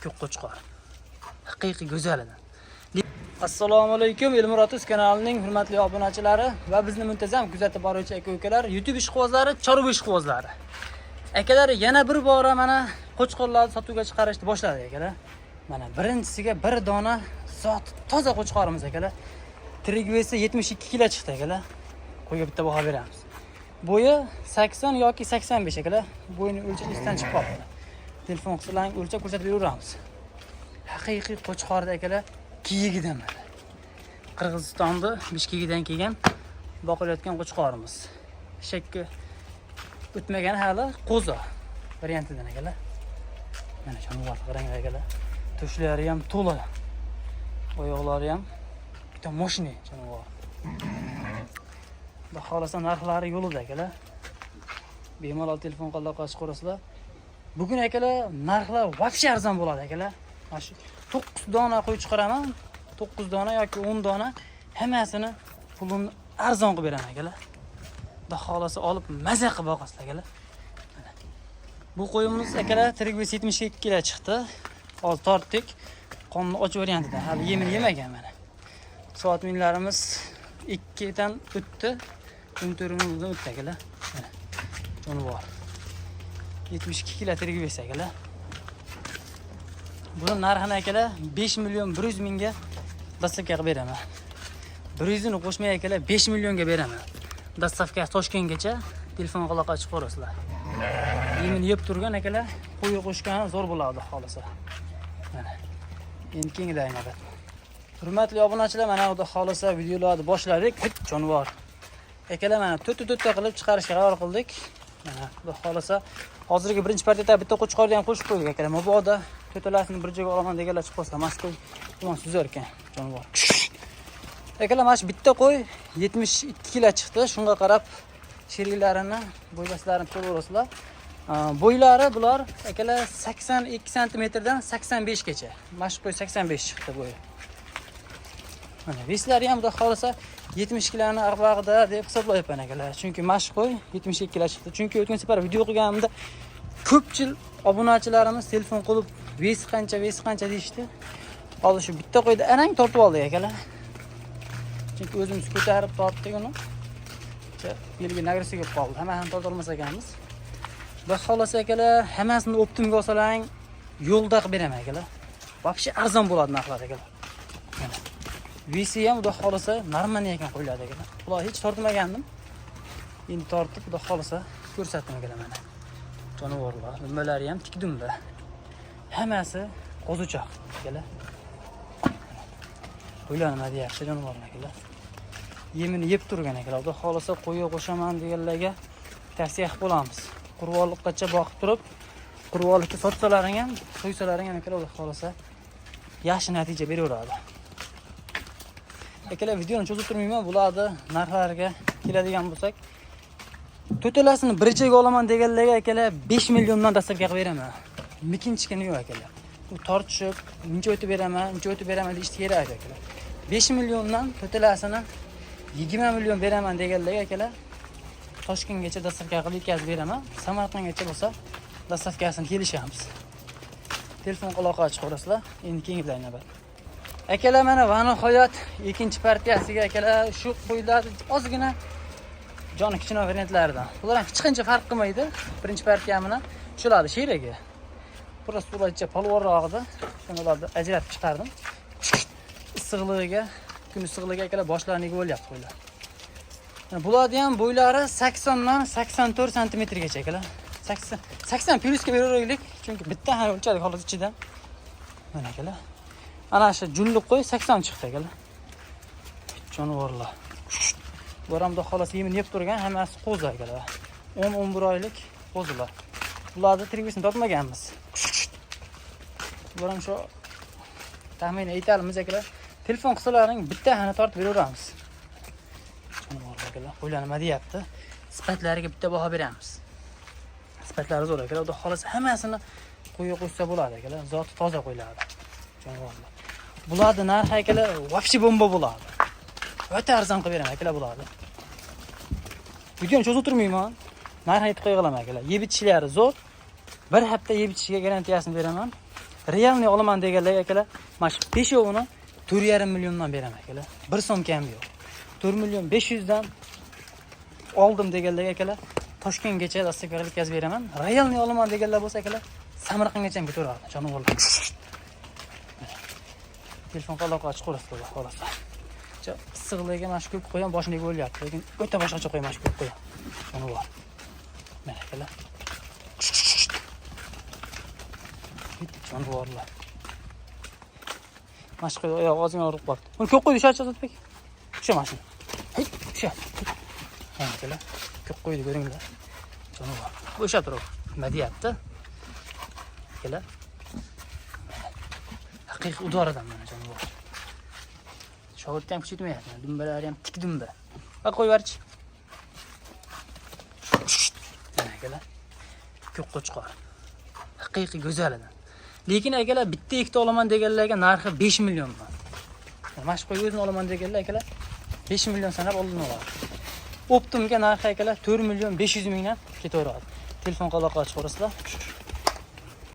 ko'k qo'chqor. Haqiqiy go'zalidan. Assalomu alaykum, Elmurotuz kanalining hurmatli obunachilari va bizni muntazam kuzatib boruvchi aka-ukalar, YouTube ishqibozlari, chorva ishqibozlari. Akalar yana bir bora mana qo'chqorlarni sotuvga chiqarishni boshladi akalar. Mana birinchisiga bir dona zot toza qo'chqorimiz akalar. Trigvesi 72 kilo chiqdi akalar. Qo'yga bitta baho beramiz. Bo'yi 80 yoki 85 akalar. Bo'yini o'lchab isdan chiqib qoldi. Telefon qilsalaring o'lchab ko'rsatib beraveramiz. Haqiqiy qo'chqorda akalar, kiyigidan mana. Qirg'izistonda Bishkegidan kelgan boqilayotgan qo'chqorimiz. Shakki o'tmagan hali qo'za variantidan akalar. Mana jonivor qarang akalar. Tushlari ham to'la. Oyoqlari ham bitta mashina jonivor. Xudo xolasa narxlari yo'lida akalar. Bemalol telefon aloqa chiqarasizlar. Bugun akalar narxlar vobshe arzon bo'ladi akalar. Mana shu 9 dona qo'y chiqaraman. 9 dona yoki 10 dona hammasini pulini arzon qilib beraman akalar. Xudo xolasa olib maza qilib boqasizlar akalar. Bu qo'yimiz akalar Trigvis 72 kilo chiqdi. Hozir tortdik. Qonni och variantidan. Hali yemini yemagan mana. Soat minlarimiz 2 dan o'tdi. 14 minutdan o'tdi akalar. Mana. Jonivor. 72 kilo Trigvis akalar. Buni narxini akalar 5 million 100 mingga dastavka qilib beraman. 100 ni qo'shmay akalar 5 millionga beraman. Dastavka Toshkentgacha telefon aloqa chiqarasizlar. Yemini yeb turgan akalar, qo'yga qo'shgani zo'r bo'ladi xolasa. Mana. Endi kengaydi. Hurmatli obunachilar, mana xudo xolasa videolarni boshladik. Jonivor. Akalar mana to'rtta qilib chiqarishga qaror qildik. Mana xudo xolasa hozirgi birinchi partiyada bitta qo'chqorni ham qo'shib qo'ydik akalar. Mabodo to'rtalasini bir joyga olaman deganlar chiqib qolsa, Moskva tuman suzar ekan jonivor. Akalar mana shu bitta qo'y 72 kilo chiqdi. Shunga qarab sheriklarini, bo'ylaslarini ko'raverasizlar. Bo'ylari bular akalar 82 sm dan 85 gacha. Mana shu qo'y 85 chiqdi bo'yi. Mana veslari ham xudo xolasa 70 kiloni arqvag'ida deb hisoblayapman akalar. Chunki mashq qo'y 72 kilo chiqdi. Chunki o'tgan safar video qilganimda ko'pchilik obunachilarimiz telefon qilib vesi qancha deyishdi. Hozir shu bitta qo'yda arang tortib oldik akalar. Chunki o'zimiz ko'tarib tortdik uni. Belgi nagrasiga qoldi. Hammasini torta olmas ekanmiz. Xudo xolasa akalar, hammasini optimga olsalaring yo'lda qilib beraman akalar. Vobshe arzon bo'ladi narxlar akalar. Mana. Vesi ham xudo xolasa normal ekan qo'yiladi akalar. Ular hech tortmagandim. Endi tortib xudo xolasa ko'rsatdim akalar mana. Jonivorlar, nimalari ham tikdumba. Hammasi qo'zichoq akalar. Qo'ylar nima deyapti jonivorlar akalar. Yemini yeb turgan akalar. Xudo xolasa qo'yga qo'shaman deganlarga tavsiya qilib bo'lamiz. Qurvolliqgacha boqib turib, qurvollikka sotsalaring ham, qo'ysalaring ham akalar xudo xolasa yaxshi natija beraveradi. Akalar videoni cho'zib turmayman, bularni narxlariga keladigan bo'lsak, to'talasini bir joyga olaman deganlarga akalar 5 milliondan dastavka qilib beraman. Mikinchikini yo'q akalar. U tortishib, uncha o'tib beraman deyishdi kerak akalar. 5 milliondan to'talasini 20 million beraman deganlarga akalar Toshkentgacha dastavka qilib yetkazib beraman. Samarqandgacha bo'lsa dastavkasini kelishamiz. Telefon aloqa chiqarasizlar. Endi keyingi navbat. Akalar mana va nihoyat ikkinchi partiyasiga akalar shu qo'ylarni ozgina joni kichkina variantlaridan. Bular ham hech qancha farq qilmaydi. Birinchi partiya bilan shularni sherigi. Просто ularcha polvonrog'ida shunlarni ajratib chiqardim. Issiqligiga, kun issiqligiga akalar boshlarini bo'lyapti qo'ylar. Bularning ham bo'ylari 80 dan 84 sm gacha akalar. 80 plyusga beraveraylik, chunki bitta ham o'lchadik hozir ichidan. Mana akalar. Ana shu junliq qo'y 80 chiqdi akalar. Jonivorlar. Bo'ramda xolos yemini yeb turgan hammasi qo'zi akalar. 10-11 oylik qo'zilar. Bularni Trigvisni topmaganmiz. Bo'ram shu taxmin aytamiz akalar. Telefon qilsalaring bitta xana tortib beraveramiz. Jonivorlar akalar. Qo'ylar nima deyapti? Sifatlariga bitta baho beramiz. Sifatlari zo'r akalar. Xudo xolos hammasini qo'yga qo'ysa bo'ladi akalar. Zoti toza qo'yiladi. Jonivorlar. Bularni narxi akalar vobshe bomba bo'ladi. O'ta arzon qilib beraman akalar bularni. Videoni cho'zib turmayman. Narxini aytib qo'yaman akalar. Yeb ichishlari zo'r. Bir hafta yeb ichishiga garantiyasini beraman. Realni olaman deganlar akalar, mana shu 5ovini 4,5 milliondan beraman akalar. 1 so'm kam yo'q. 4 million 500 dan oldim deganlar akalar, Toshkentgacha dastavkaga yetkazib beraman. Realni olaman deganlar bo'lsa akalar, Samarqandgacha ham ketaveradi. Jonivorlar. Telefon aloqa ochib qo'yasizlar, xolos. Issiqligiga mana shu ko'p qo'yam, boshimga o'lyapti, lekin o'ta boshqacha qo'yaman shu ko'p qo'yam. Jonivor. Mana akalar. Jonivorlar. Mashq oyoq ozgina og'rib qoldi. Buni ko'p qo'ydi Shahzodbek. O'sha mashina. Hey, o'sha. Mana akalar. Ko'p qo'ydi ko'ringlar. Jonivor. O'sha turib. Nima deyapti? Akalar. Haqiqiy udoradan mana jonivor. Shogirdni ham kuchaytmayapti. Dumbalari ham tik dumba. Va qo'yvarchi. Mana akalar. Ko'p qo'chqor. Haqiqiy go'zalidan. Lekin akalar bitta ikkita olaman deganlarga narxi 5 milliondan. Mana shu qo'y o'zini olaman deganlar akalar 5 million sanab oldin oladi. Optimga narxi akalar 4 million 500 mingdan ketaveradi. Telefon aloqa ochib ko'rasizlar.